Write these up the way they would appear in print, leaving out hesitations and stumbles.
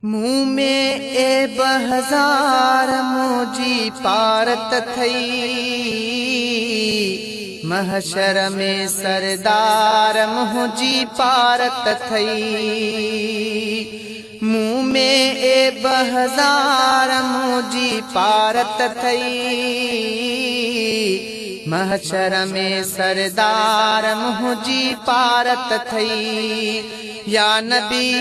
मुँह में ए 1000 मुझी पारत थई, महशर में सरदार मुझी पारत थई। मुँह में ए 1000 मुझी पारत थई, महशर में सरदार मुझी पारत थई। या नबी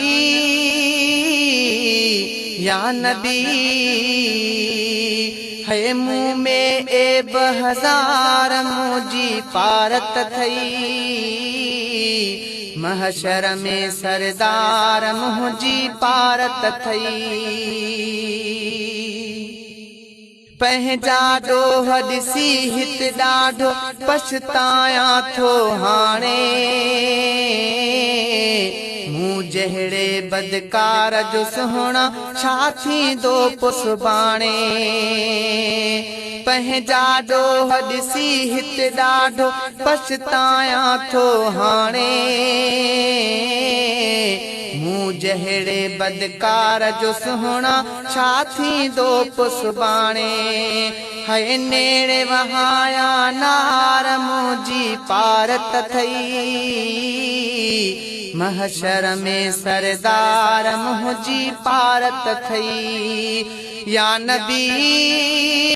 है मुँह में ए 1000 मुझी पारत थई, महशर में सरदार मुझी पारत थई। पंहिंजा ॾोह ॾिसी हित ॾाढो पछताया थो हाणे, मूं जहिड़े बदकार जो सुहिणा छा थींदो पुसबाणे। पंहिंजा ॾोह ॾिसी हित ॾाढो पछताया थो हाणे, मूं जहिड़े बदकार जो सुहिणा छा थींदो पुसबाणे। है नेड़े वहाया नार मुझी पारत थई, महशर में सरदार मुझी पारत थई। या नबी